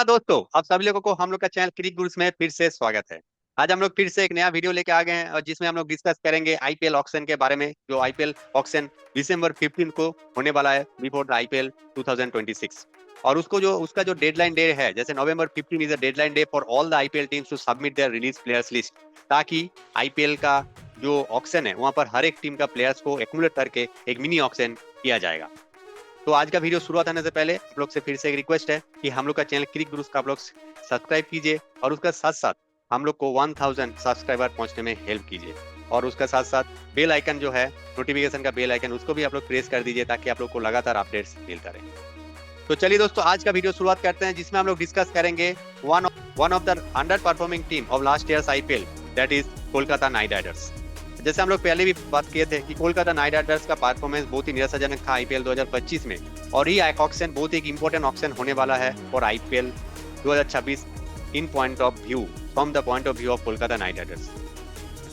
नमस्कार दोस्तों, आप सभी लोगों को हम लोग का चैनल क्रिक गुरुस में फिर से स्वागत है। आज हम लोग फिर से एक नया वीडियो लेके आ गए हैं और जिसमें हम लोग डिस्कस करेंगे आईपीएल ऑक्शन के बारे में। जो आईपीएल ऑक्शन दिसंबर 15 को होने वाला है बिफोर द आईपीएल 2026। और उसका जो डेडलाइन डे है, जैसे November 15 is a deadline day for all the IPL teams to submit their release players list, ताकि आईपीएल का जो ऑक्शन है वहां पर हर एक टीम का प्लेयर्स को एक्यूमुलेट करके एक मिनी ऑक्शन किया जाएगा। तो आज का वीडियो शुरुआत होने से पहले आप लोग से फिर से एक रिक्वेस्ट है कि हम लोग का चैनल क्रिक गुरुस का आप लोग सब्सक्राइब कीजिए और उसका साथ साथ हम लोग को 1000 सब्सक्राइबर पहुंचने में हेल्प कीजिए। और उसका साथ साथ बेल आइकन जो है, नोटिफिकेशन का बेल आइकन, उसको भी आप लोग प्रेस कर दीजिए ताकि आप लोग को लगातार अपडेट्स मिलता रहे। तो चलिए दोस्तों, आज का वीडियो शुरुआत करते हैं जिसमें हम लोग डिस्कस करेंगे one of the under performing team of last years IPL, that is Kolkata night Riders. जैसे हम लोग पहले भी बात किए थे कि कोलकाता नाइट राइडर्स का परफॉर्मेंस बहुत ही निराशाजनक था आईपीएल 2025 में, और ये ऑक्शन बहुत ही इंपॉर्टेंट ऑक्शन होने वाला है for IPL 2026 in point of view, from the point of view of Kolkata night Riders.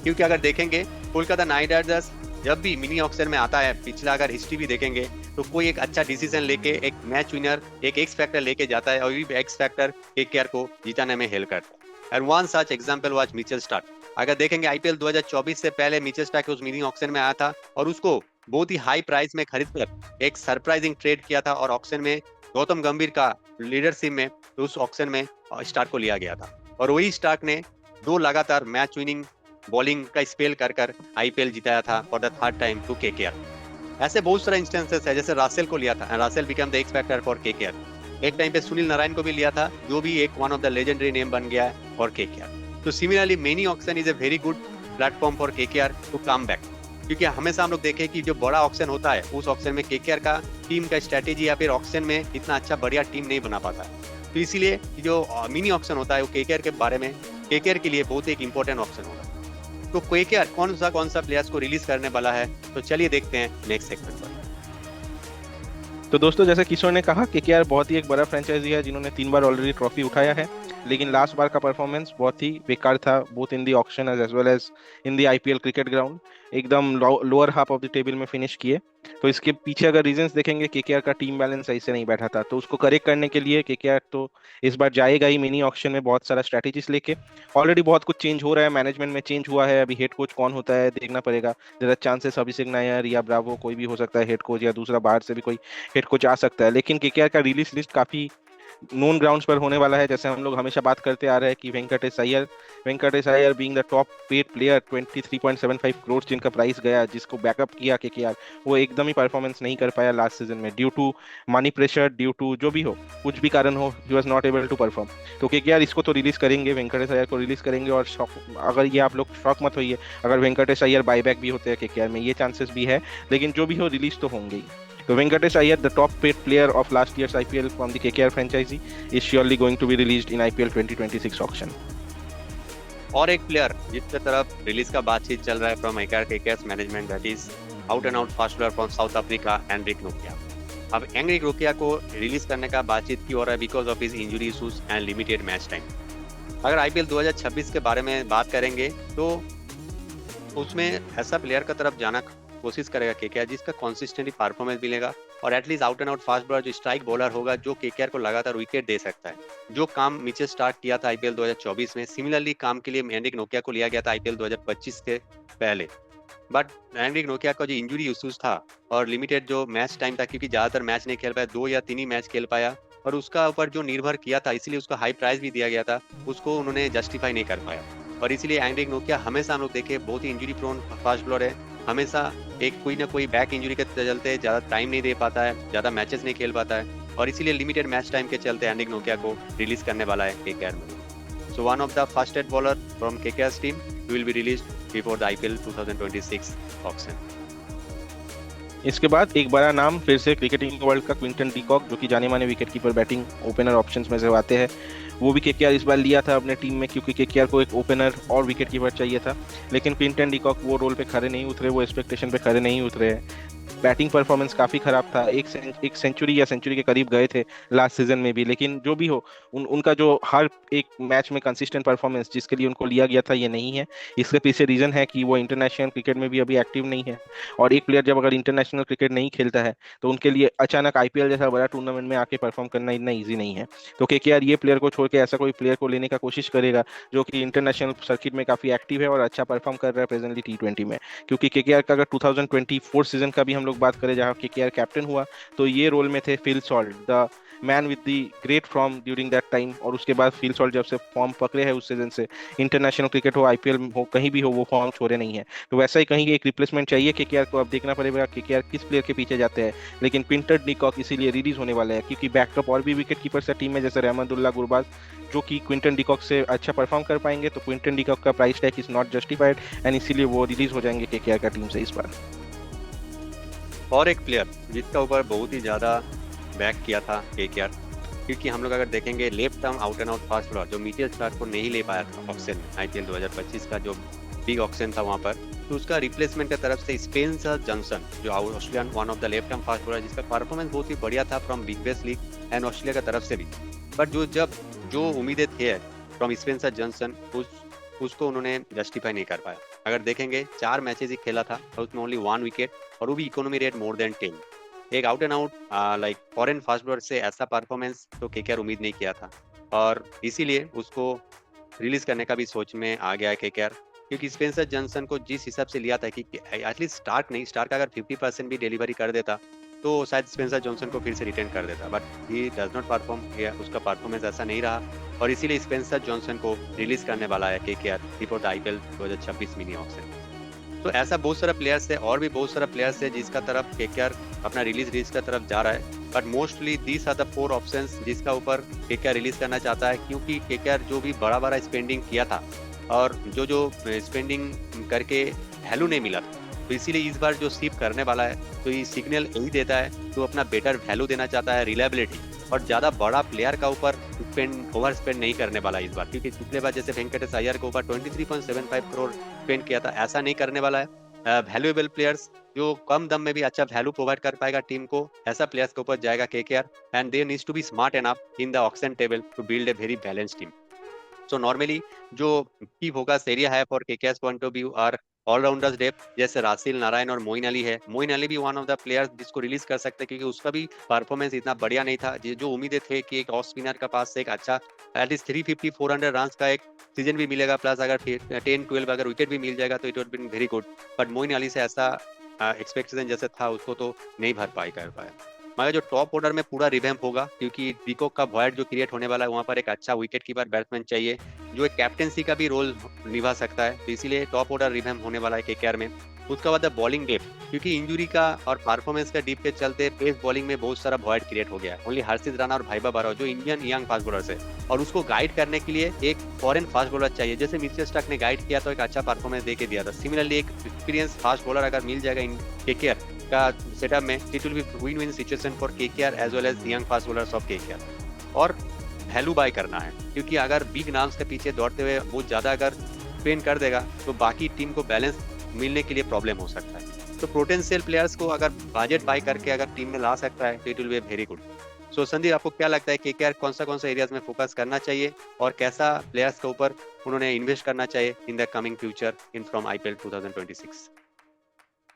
क्योंकि अगर देखेंगे कोलकाता नाइट राइडर्स जब भी मिनी ऑक्शन में आता है, पिछला अगर हिस्ट्री भी देखेंगे तो कोई एक अच्छा डिसीजन लेके एक मैच विनर, एक एक्स फैक्टर लेके जाता है और ये एक्स फैक्टर केकेआर को जिताने में हेल्प करता है। And one such example was Mitchell Starc. अगर देखेंगे आईपीएल 2024 से पहले मिचेल स्टार्क उस मिनी ऑक्शन में आया था और उसको बहुत ही हाई प्राइस में खरीद कर एक सरप्राइजिंग ट्रेड किया था, और ऑक्शन में गौतम गंभीर का लीडरशिप में उस ऑक्शन में स्टार्क को लिया गया था। और वही स्टार्क ने 2 लगातार मैच विनिंग बॉलिंग का स्पेल कर कर आईपीएल जिताया था for the third time to KKR. ऐसे बहुत सारे इंस्टेंसेस है, जैसे रासेल को लिया था, Russell become the x factor for KKR. एक टाइम पे सुनील नारायण को भी लिया था, जो भी एक one of the legendary name बन गया है फॉर केकेआर। तो similarly mini auction is a very good platform for KKR to come back, क्योंकि हमेशा हम लोग देखें कि जो बड़ा ऑक्शन होता है उस ऑक्शन में केकेआर का टीम का स्ट्रेटेजी या फिर ऑक्शन में इतना अच्छा बढ़िया टीम नहीं बना पाता है। तो इसीलिए जो मिनी ऑक्शन होता है वो केकेआर के बारे में, केकेआर के लिए बहुत एक इंपॉर्टेंट ऑक्शन होगा। तो केकेआर कौन सा प्लेयर्स को रिलीज करने वाला है, तो चलिए देखते हैं नेक्स्ट सेगमेंट पर। तो दोस्तों, जैसे किशोर ने कहा, केकेआर बहुत ही एक बड़ा फ्रेंचाइजी है जिन्होंने 3 बार ऑलरेडी ट्रॉफी उठाया है, लेकिन लास्ट बार का परफॉर्मेंस बहुत ही बेकार था, both in the auction as well as in the IPL cricket ground. एकदम lower half of the table में फिनिश किए। तो इसके पीछे अगर रीजंस देखेंगे, केकेआर का टीम बैलेंस सही से नहीं बैठा था, तो उसको करेक्ट करने के लिए केकेआर तो इस बार जाएगा ही मिनी ऑक्शन में बहुत सारा स्ट्रैटेजीज लेके। ऑलरेडी बहुत कुछ चेंज हो रहा है, मैनेजमेंट में चेंज हुआ है, अभी हेड कोच कौन होता है देखना पड़ेगा। जरा चांसेस अभिषेक नायर या ब्रावो कोई भी हो सकता है हेड कोच, या दूसरा बाहर से भी कोई हेड कोच आ सकता है। लेकिन केकेआर का रिलीज लिस्ट काफी नोन ग्राउंड्स पर होने वाला है। जैसे हम लोग हमेशा बात करते आ रहे हैं कि Venkatesh Iyer being the top paid player, 23.75 crore जिनका प्राइस गया, जिसको बैकअप किया केकेआर, वो एकदम ही परफॉर्मेंस नहीं कर पाया लास्ट सीजन में, due to money pressure, due to जो भी हो, कुछ भी कारण हो, he was not able to perform. तो केकेआर इसको तो रिलीज करेंगे, वेंकटेश अय्यर को रिलीज करेंगे। और अगर ये आप लोग शॉक मत होइए, अगर वेंकटेश अय्यर बाईबैक भी होते हैं केकेआर में, ये चांसेस भी है, लेकिन जो भी हो रिलीज तो होंगे ही। So Venkatesh Iyer, the top paid player of last year's IPL from the KKR franchisee, is surely going to be released in IPL 2026 auction. और एक प्लेयर जिसके तरफ रिलीज का बातचीत चल रहा है from KKR management, that is out and out fast bowler from south Africa Anrich Nokia. अब एंड्रिक नोकिया को रिलीज करने का बातचीत क्यों हो रहा है? Because of his injury issues and limited match time. अगर आईपीएल 2026 के बारे में बात करेंगे तो उसमें ऐसा प्लेयर का तरफ जाना कोशिश करेगा केकेआर जिसका कंसिस्टेंटली परफॉर्मेंस मिलेगा, और at least out and out fast bowler जो स्ट्राइक बॉलर होगा, जो केकेआर को लगातार विकेट दे सकता है। जो काम मिचेल स्टार्क किया था आईपीएल 2024 में, सिमिलरली काम के लिए एंड्रिक नोकिया को लिया गया था आईपीएल 2025 के पहले। बट एंड्रिक नोकिया का जो इंजरी इशूज था और लिमिटेड जो मैच टाइम था, क्योंकि ज्यादातर मैच नहीं खेल पाया, 2 या 3 ही मैच खेल पाया, और उसका ऊपर जो निर्भर किया था, इसीलिए उसका हाई प्राइस भी दिया गया था, उसको उन्होंने जस्टिफाई नहीं कर पाया। और इसीलिए एंड्रिक नोकिया हमेशा हम लोग देखे बहुत ही इंजरी प्रोन फास्ट बॉलर है, हमेशा एक कोई ना कोई बैक इंजरी के चलते ज्यादा टाइम नहीं दे पाता है, ज्यादा मैचेस नहीं खेल पाता है, और इसीलिए लिमिटेड मैच टाइम के चलते एंड्रिक नोकिया को रिलीज करने वाला है केकेआर में। So one of the first bowler from KKR team will be released before the IPL 2026 auction. इसके बाद एक बड़ा नाम फिर से क्रिकेटिंग वर्ल्ड का, क्विंटन डीकॉक, जो कि जाने माने विकेटकीपर बैटिंग ओपनर ऑप्शंस में से आते हैं, वो भी केकेआर इस बार लिया था अपने टीम में, क्योंकि केकेआर को एक ओपनर और विकेटकीपर चाहिए था। लेकिन क्विंटन डीकॉक वो रोल पे खड़े नहीं उतरे, वो एक्सपेक्टेशन पे खड़े नहीं उतरे हैं। बैटिंग परफॉर्मेंस काफी खराब था, एक सेंचुरी या सेंचुरी के करीब गए थे लास्ट सीजन में भी। लेकिन जो भी हो, उनका जो हर एक मैच में कंसिस्टेंट परफॉर्मेंस जिसके लिए उनको लिया गया था, ये नहीं है। इसके पीछे रीजन है कि वो इंटरनेशनल क्रिकेट में भी अभी एक्टिव नहीं है। और एक प्लेयर जब अगर इंटरनेशनल क्रिकेट नहीं खेलता है तो उनके लिए अचानक आईपीएल जैसा बड़ा टूर्नामेंट में आके परफॉर्म करना इतना ईजी नहीं है। तो केकेआर ये प्लेयर को छोड़ के ऐसा कोई प्लेयर को लेने का कोशिश करेगा जो कि इंटरनेशनल सर्किट में काफी एक्टिव है और अच्छा परफॉर्म कर रहा है प्रेजेंटली टी20 में। क्योंकि केकेआर का अगर 2024 सीजन का भी हम लोग बात करें जहां केकेआर कैप्टन हुआ, तो ये रोल में थे Phil Salt, the man with the great form during that time. और उसके बाद फिल सॉल्ट जब से फॉर्म पकड़े हैं उस सीजन से, इंटरनेशनल क्रिकेट हो, आईपीएल हो, कहीं भी हो, वो फॉर्म छोड़े नहीं है। तो वैसा ही कहीं एक रिप्लेसमेंट चाहिए केकेआर को। अब देखना पड़ेगा केकेआर किस प्लेयर के पीछे जाते हैं। लेकिन पिंटर डिकॉक इसीलिए रिलीज होने वाला है क्योंकि बैकअप और भी विकेट कीपर्स है टीम में, जैसे रहमतुल्लाह गुरबाज, जो कि क्विंटन डिकॉक से अच्छा परफॉर्म कर पाएंगे। तो क्विंटन डिकॉक का price tag is not justified and इसीलिए वो रिलीज हो जाएंगे केकेआर का टीम से इस बार। और एक प्लेयर जिसका ऊपर बहुत ही ज्यादा बैक किया था केकेआर, क्योंकि हम लोग अगर देखेंगे left arm out and out fast bowler जो मिचेल स्टार्क को नहीं ले पाया था ऑक्शन में, आईपीएल 2025 का जो बिग ऑक्शन था वहां पर, तो उसका रिप्लेसमेंट की तरफ से स्पेंसर जॉनसन, जो Australian one of the left arm fast bowler, जिसका परफॉर्मेंस बहुत ही बढ़िया था from big base league and Australia की तरफ से भी। बट जो उम्मीदें थे फ्रॉम स्पेंसर जॉनसन, उसको उन्होंने जस्टिफाई नहीं कर पाया। अगर देखेंगे 4 मैचेस ही खेला था और उसमें ओनली 1 विकेट, और वो भी इकोनॉमी रेट मोर देन 10। एक out and out like foreign fast bowler से ऐसा परफॉर्मेंस तो केकेआर उम्मीद नहीं किया था, और इसीलिए उसको रिलीज करने का भी सोच में आ गया है केकेआर। क्योंकि स्पेंसर जॉनसन को जिस हिसाब से लिया था कि एटलीस्ट स्टार्क अगर 50% भी डिलीवरी कर देता तो शायद स्पेंसर जॉनसन को फिर से रिटेन कर देता, but he does not perform किया, उसका परफॉर्मेंस ऐसा नहीं रहा, और इसीलिए स्पेंसर जॉनसन को रिलीज करने वाला है KKR before the IPL 2026 mini auction. तो ऐसा बहुत सारा प्लेयर्स है, और भी बहुत सारा प्लेयर्स है जिसका तरफ केकेआर अपना रिलीज का तरफ जा रहा है। But mostly these are the 4 options जिसका ऊपर केकेआर रिलीज करना चाहता है, क्योंकि केकेआर जो भी बड़ा स्पेंडिंग किया था और जो स्पेंडिंग करके वैल्यू नहीं मिला था, तो इसीलिए इस बार जो सीप करने वाला है तो ये सिग्नल यही देता है तो अपना बेटर वैल्यू देना चाहता है, रिलायबिलिटी, और ज्यादा बड़ा प्लेयर का ऊपर ओवर स्पेंड नहीं करने वाला इस बार। क्योंकि पिछले बार जैसे वेंकटेश अय्यर के ऊपर 23.75 करोड़ स्पेंड किया था, ऐसा नहीं करने वाला है। वैल्यूएबल प्लेयर्स जो कम दम में भी अच्छा वैल्यू प्रोवाइड कर पाएगा टीम को, ऐसा प्लेयर्स के ऊपर जाएगा KKR, and they needs to be smart enough in the auction table to build a very balance team. So normally जो की फोकस एरिया है for KKR point of view are allrounders depth, जैसे Russell Narayan और मोइन अली है। मोइन अली भी one of the players जिसको release कर सकते हैं, क्योंकि उसका भी परफॉर्मेंस इतना बढ़िया नहीं था। जो उम्मीदें थे कि एक ऑफ स्पिनर का पास से एक अच्छा एटलीस्ट 350-400 रन का एक सीजन भी मिलेगा, प्लस अगर 10-12 अगर विकेट भी मिल जाएगा तो it would been very good. But Moin Ali से ऐसा एक्सपेक्टेशन जैसे था उसको तो नहीं कर पाया। मगर जो टॉप ऑर्डर में पूरा रिवैम्प होगा, क्योंकि डिकॉक का वॉइड जो क्रिएट होने वाला है वहाँ पर एक अच्छा विकेट कीपर बैट्समैन चाहिए जो एक कैप्टेंसी का भी रोल निभा सकता है, तो इसीलिए टॉप ऑर्डर रिवैम्प होने वाला है केकेआर में। उसके बाद बॉलिंग डेप्थ, क्योंकि इंजुरी का और परफॉर्मेंस का डीप के चलते पेस बॉलिंग में बहुत सारा वॉइड क्रिएट हो गया है। ओनली हर्षित राणा और भाईबा बारो जो इंडियन यंग फास्ट बॉलर्स है, और उसको गाइड करने के लिए एक फॉरेन फास्ट बॉलर चाहिए। जैसे मिचेल स्टार्क ने गाइड किया तो एक अच्छा परफॉर्मेंस दे के दिया था, सिमिलरली एक एक्सपीरियंस फास्ट बॉलर अगर मिल जाएगा इन केकेआर का सेटअप में, it will be win-win situation for KKR as well as young fast bowlers of KKR. और वैल्यू बाय करना है, क्योंकि अगर बिग नाम्स के पीछे दौड़ते हुए बहुत ज्यादा अगर स्पेंड कर देगा तो बाकी टीम को बैलेंस मिलने के लिए प्रॉब्लम हो सकता है। तो पोटेंशियल प्लेयर्स को अगर बजट बाय करके अगर टीम में ला सकता है तो it will be very good. So Sandeep, आपको क्या लगता है केकेआर कौन सा एरियाज में फोकस करना चाहिए और कैसा प्लेयर्स के ऊपर उन्होंने इन्वेस्ट करना चाहिए in the coming future in from IPL 2026?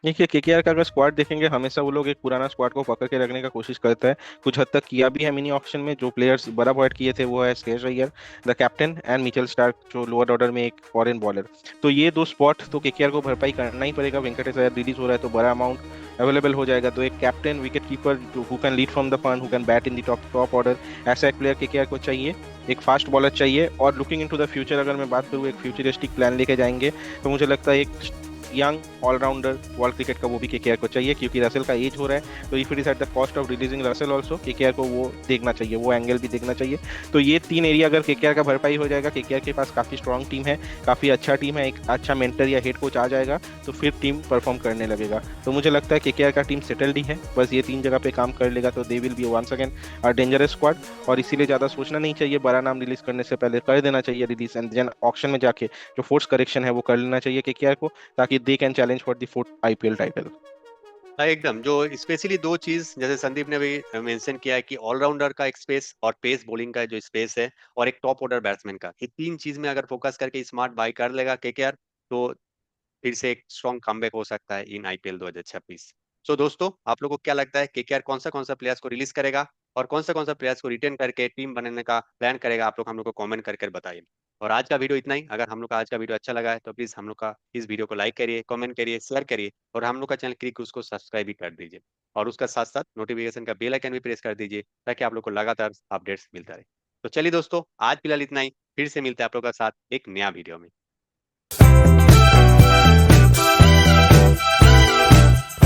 देखिए, केकेआर का अगर स्क्वाड देखेंगे, हमेशा वो लोग एक पुराना स्क्वाड को पकड़ के रखने का कोशिश करता है। कुछ हद तक किया भी है मिनी ऑक्शन में। जो प्लेयर्स बड़ा पॉइंट किए थे वो है Shreyas Iyer the captain and Mitchell Starc जो लोअर ऑर्डर में एक फॉरेन बॉलर। तो ये 2 स्पॉट तो केकेआर को भरपाई करना ही पड़ेगा। वेंकटेश अय्यर रिलीज हो रहा है तो बड़ा अमाउंट अवेलेबल हो जाएगा। तो एक captain, wicket keeper who can lead from the front, who can bat in the top order, ऐसा एक प्लेयर केकेआर को चाहिए। एक फास्ट बॉलर चाहिए। और लुकिंग इनटू द फ्यूचर अगर मैं बात करूँ, एक फ्यूचरिस्टिक प्लान लेके जाएंगे तो मुझे लगता है एक यंग ऑलराउंडर वर्ल्ड क्रिकेट का वो भी केकेआर को चाहिए, क्योंकि रसेल का एज हो रहा है। तो if it is at the cost of releasing Russell also, KKR को वो देखना चाहिए, वो एंगल भी देखना चाहिए। तो ये 3 एरिया अगर केकेआर का भरपाई हो जाएगा, केकेआर के पास काफी स्ट्रॉन्ग टीम है, काफी अच्छा टीम है, एक अच्छा मेंटर या हेड कोच आ जाएगा तो फिर टीम परफॉर्म करने लगेगा। तो मुझे लगता है केकेआर का टीम सेटल्ड ही है, बस ये 3 जगह पे काम कर लेगा तो they will be once again a dangerous squad. और इसीलिए ज्यादा सोचना नहीं चाहिए, बड़ा नाम रिलीज करने से पहले कर देना चाहिए रिलीज, एंड देन ऑक्शन में जाके जो फोर्स करेक्शन है वो कर लेना चाहिए केकेआर को, ताकि they can challenge for the 4th IPL title. हाँ, एकदम जो स्पेशली दो चीज जैसे संदीप ने भी मेंशन किया है कि ऑलराउंडर का एक स्पेस और पेस बॉलिंग का जो स्पेस है और एक टॉप ऑर्डर बैट्समैन का, ये तीन चीज में अगर फोकस करके स्मार्ट बाई कर लेगा केकेआर तो फिर से एक स्ट्रॉन्ग कमबैक हो सकता है इन आईपीएल 2026। सो दोस्तों, आप लोगों को क्या लगता है केकेआर कौन सा प्लेयर्स को रिलीज करेगा और कौन सा प्लेयर्स को रिटेन करके टीम बनाने का प्लान करेगा? आप लोग हम लोग को कमेंट करके बताइए। और आज का वीडियो इतना ही। अगर हम लोग का आज का वीडियो अच्छा लगा है तो प्लीज हम लोग का इस वीडियो को लाइक करिए, कमेंट करिए, शेयर करिए और हम लोग का चैनल क्रिक उसको सब्सक्राइब भी कर दीजिए। और उसका साथ साथ नोटिफिकेशन का बेल आइकन भी प्रेस कर दीजिए ताकि आप लोग को लगातार अपडेट्स मिलता रहे। तो चलिए दोस्तों, आज फिलहाल इतना ही। फिर से मिलते हैं आप लोग का साथ एक नया वीडियो में।